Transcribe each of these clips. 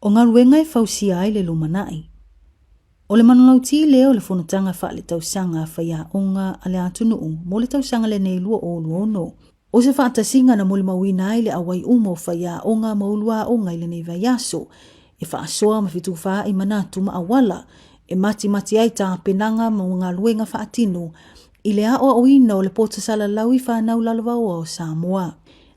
O ngā ruenga e whausia ai le lumanai. O le manalau ti leo le whanatanga wha le tausanga whaia onga a le atunuu mo le tausanga le nei lua o luono. O se whaatasinga na muli mawina ai le awai umo whaia onga maulua onga i le nei vaiaso. E whaasoa mawhitu wha i manatu ma awala. E mati ai ta penanga ma ngā luenga whaatino. I le ao o ina o le potasala laui whanau lalava o Samoa.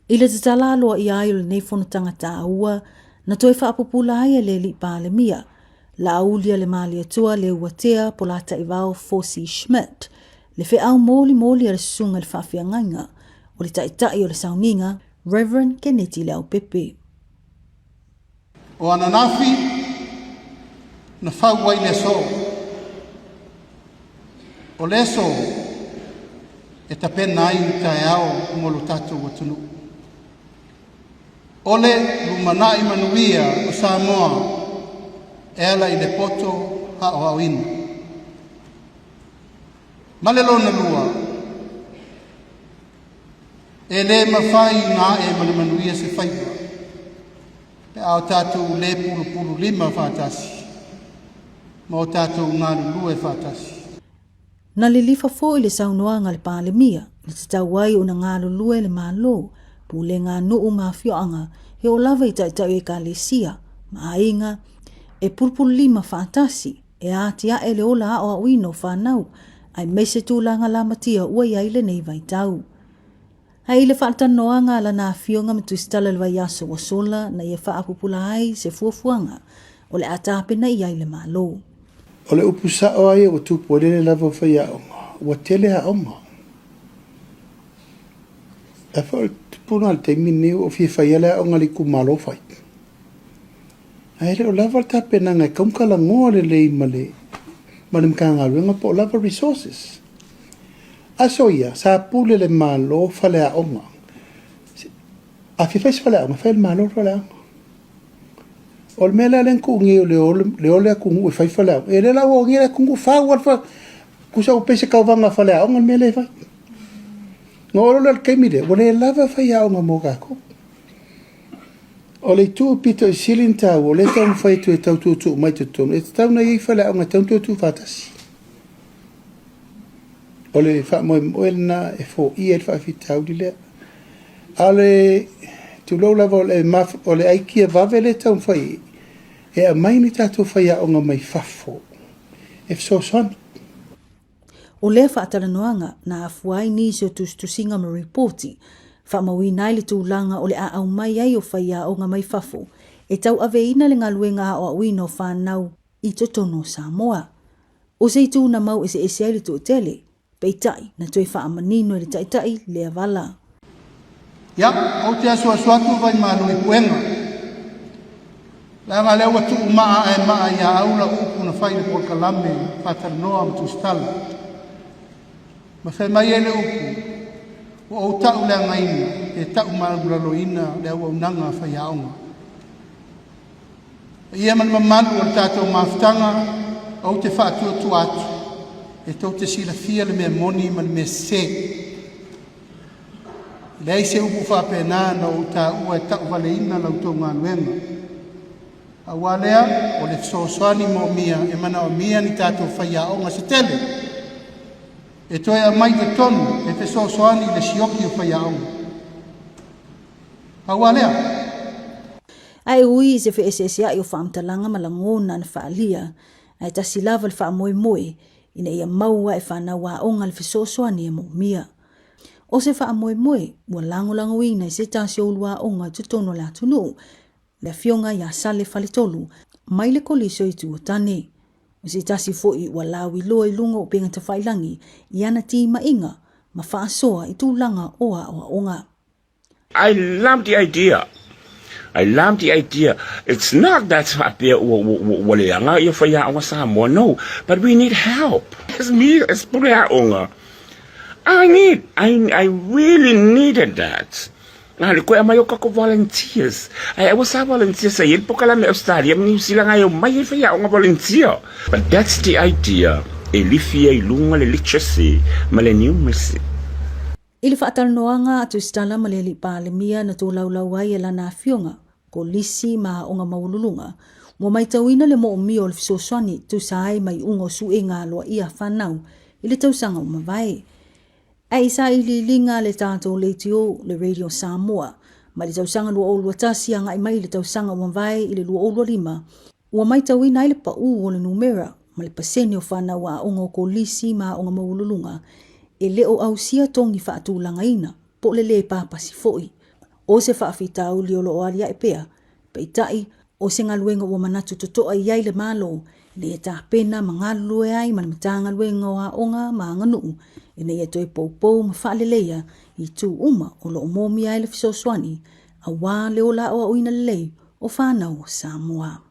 I le tatala aloa i ai o le nei whanatanga ta ua. Na toi whaapupula ai le li pālemia. La aulia le mali atua le uatea polata i vao Fosi Schmidt. Le whi au moli a le sunga le whaafianganga. O le taitai o le sauninga, Reverend Kennedy Leo Pepe. O ananafi, na whau ai le so. O le so, e tapena ai ni tae ao molo tatou atunu. Ole lumanai manuia o Samoa e ala i le poto ha o awina. Malelo na lua e le mawhai ngā e manuia se whaipa e ao tātou le pulu lima whātasi ma o tātou ngā lua e whātasi. Na le lifa fo i le saunoanga le pālemia le tatawai o na ngā lua le malo pu le ngā nuu mawhioanga he o lava i taitau e ka lesia ma ainga e pulpul lima whaatasi e ātia e le ola o awino whanau ai meise tūlanga la matia ua iai le nei vai tau. Hei le whaatanoanga la nā whionga me tuistala le vai aso wa sola na ia whaapupula ai se fuafuanga o le atapena iai le malo. O le upusa o ai o tupu le lava whai aonga, ua tele a onga. E wha tupuna al teimi neu o fia whai ala aonga li ku malo whai. Aere o lava ta pena ngai kaumkala ngoa le lei male mkanga ruenga po lava resources. Aso ia, sa pule le malo whale a onga. A fia whais whale a onga, whai le malo whale a onga. O le mele alen kungi o le ole a kungu e whai whale a onga. E le lau o ngira kungu whau alfa kusa o pese kauwanga whale a onga le mele whai. Ngā olo le keimire, wale lava whai a onga mō kako. O le tu pito i silin tau, o le tau mwhai tu e tau tu mai tu tonu. E tau na iei whale au nga tau tu whatasi. O le wha moe moelna e fo i e wha tau di lea. A le tu lau lava o le aikia vave le tau mwhai. E a mai ni tatu whai a onga mai fafo. E fso son. O le whaatalanoanga na afuai ni so tusinga ma reporti. Whamawina nai le tūlanga o le a au mai ai o whaia o ngā mai whafo. E tau aveina le ngā luenga o awino whanau i totono Samoa. O se tū na mau ese ai le tū tele, peitai na tue whaamanino le taitai le avala. Ia, o te asua suatu vai mālu i puenga. La ngā leo atu maa e maa ia aula upu na whaile por kalame whataranoa ma tūstala. Ma whai mai ele upu. O tau le ngaina, e tau marulaloina le au nanga whai aonga. Ia man mamalu o tātou maftanga, au te whaatua tu atu, e tau te sila fia le mea moni man mea se. Lei se upu whapena na o tā ua e tau valeina lau tau ngā nuenga. A walea, o le fsoswani mo mia, e mana o mia ni tātou whai aonga se tele. E toi a mai te tonu, e te soani le sioki o whai aonga. Haua lea. Ai ui se whi ai o whaamtalanga malangona na whaalia, ai tasi lava le wha moe, ina ia maua e whanau a onga le whi e mo mia. O se wha moe, ua langolango ina i se tasi o lua onga tutono la tunu, le fionga ia sale whale tolu, mai le koliso i tu o tane. Se tasi foi wa lawi loa i lunga o penga te whailangi i ana ti mainga ma whaasoa i tūlanga oa o onga. I love the idea. It's not that waleanga i whaia o Samoa, no, but we need help. It's me, it's pulea onga. I really needed that. Ngali ko amayo kako volunteers. I was a volunteer sa yun po kalame Australia. Mani sila ngayon may faya o nga volunteer. But that's the idea. Elifia ilunga le literacy malenium mercy. Ili whaatalanoanga atu stala maleli pālemia na tōlaulawai e lana whionga. ko lisi ma o ngā maululunga, mua mai tauina le mo o mio le fisoswani tu saai mai ungo su e ngā loa ia whanau i le tausanga o mawai. Ai sa i li linga le tātou le tio le Radio Samoa, ma le tausanga lua o lua tasi anga i mai le tausanga o mawai i le lua o lua 5, ua mai tauina i le pa o le numera, ma le paseni o whanau a ongo ko lisi ma o ngā maululunga, e leo au sia tongi whaatu langaina, po le pāpasi foi. O se whaafitau li o lo o aria e pea, peitai o se ngaluenga o manatu totoa i ai le malo, ne e tā pena ma ngalue ai ma matanga luenga o a onga ma nganu, e ne e toi poupou ma whaaleleia i tū uma o lo o momi ai le fisoswani, a wā leo la o uina lei o whanau Samoa.